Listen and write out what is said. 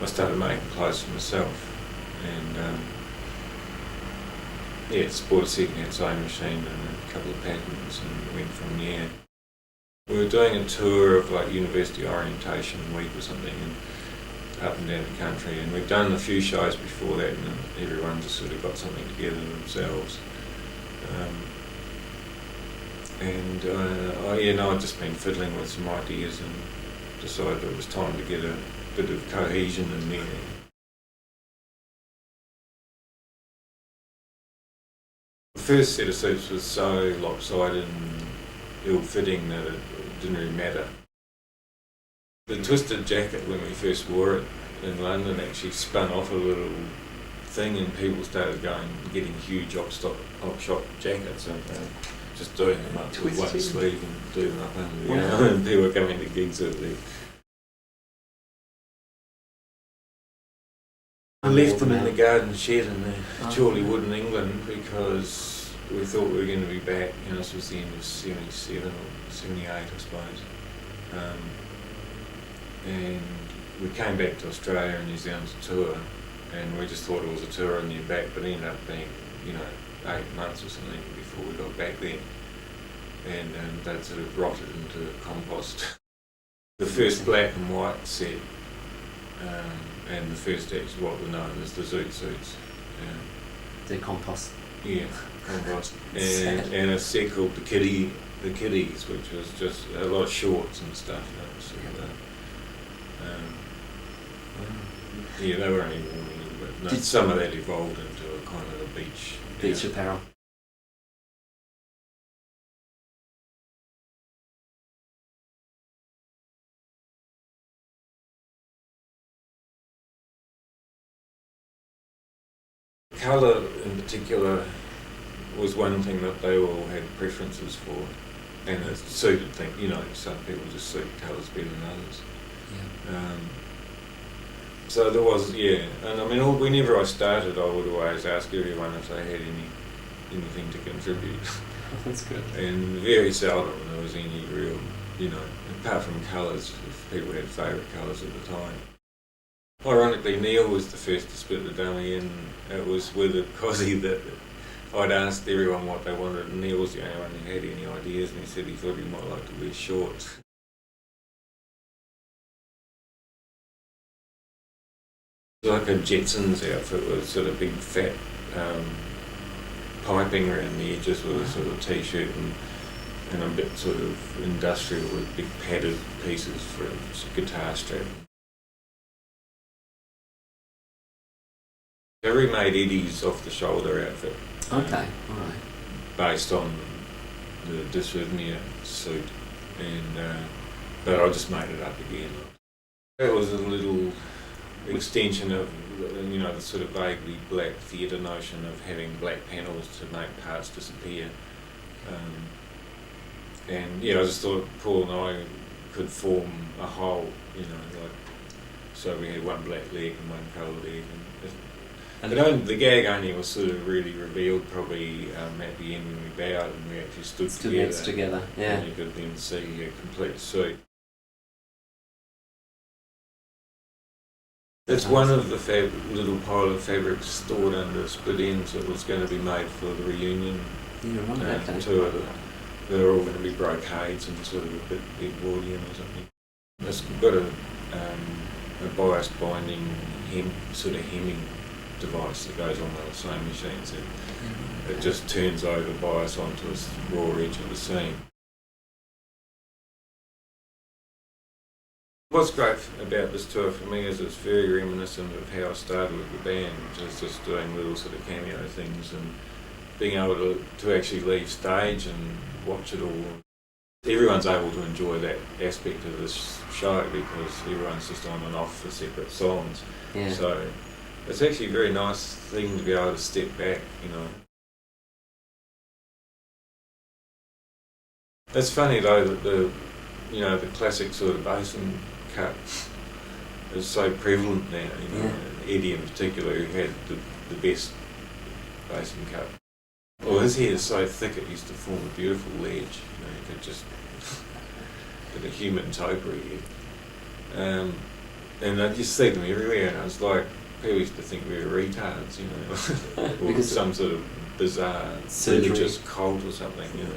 started making clothes for myself, and bought a second-hand sewing machine and a couple of patterns, and went from there. We were doing a tour of like university orientation week or something, and up and down the country, and we'd done a few shows before that, and everyone just sort of got something together themselves. I'd just been fiddling with some ideas and decided it was time to get a bit of cohesion in there. The first set of suits was so lopsided and ill-fitting that it didn't really matter. The twisted jacket, when we first wore it in London, actually spun off a little thing, and people started getting huge op-shop jackets and just doing them up with one sleeve and doing them up under the arm, and people were coming to gigs with it. I left them in the garden shed in Chorleywood in England because we thought we were going to be back. This was the end of 77 or 78, I suppose. And we came back to Australia and New Zealand to tour, and we just thought it was a tour and you're back, but it ended up being, 8 months or something before we got back there. And that sort of rotted into compost. The first black and white set, and the first actually what were known as the Zoot suits. The compost. Yeah, compost. and a set called the Kiddies, which was just a lot of shorts and stuff. They were only worn a little bit. Some of that evolved into a kind of a beach apparel. Colour in particular was one thing that they all had preferences for, and a suited thing. Some people just suit colours better than others. Yeah. So there was, and whenever I started, I would always ask everyone if they had anything to contribute. That's good. And very seldom there was any real, apart from colours, if people had favourite colours at the time. Ironically, Neil was the first to split the dummy, and it was with a cosy that I'd asked everyone what they wanted, and Neil was the only one who had any ideas, and he said he thought he might like to wear shorts. Like a Jetsons outfit with sort of big fat piping around the edges with a sort of t-shirt and a bit sort of industrial with big padded pieces for a guitar strap. I remade Eddie's off-the-shoulder outfit. Okay, alright. Based on the dysrhythmia suit, but I just made it up again. It was a little extension of, the sort of vaguely black theatre notion of having black panels to make parts disappear. I just thought Paul and I could form a whole, so we had one black leg and one coloured leg. The gag only was sort of really revealed probably at the end when we bowed and we actually stood together. Yeah. And you could then see a complete suit. It's one of the little pile of fabrics stored under split ends that was going to be made for the reunion tour. They're all going to be brocades and sort of a bit Edwardian or something. It's got a bias binding hemming device that goes on with the sewing machines. It just turns over bias onto a raw edge of the seam. What's great about this tour for me is it's very reminiscent of how I started with the band, which is just doing little sort of cameo things and being able to actually leave stage and watch it all. Everyone's able to enjoy that aspect of this show because everyone's just on and off for separate songs. Yeah. So it's actually a very nice thing to be able to step back, It's funny though that the classic sort of basin cut is so prevalent now, Eddie in particular, who had the best basin cut. Well, his hair is so thick it used to form a beautiful ledge, you could just get a human topiary here. and I just see them everywhere, and I was like, people used to think we were retards, you know, or Because some sort of bizarre surgery. religious cult or something, you know.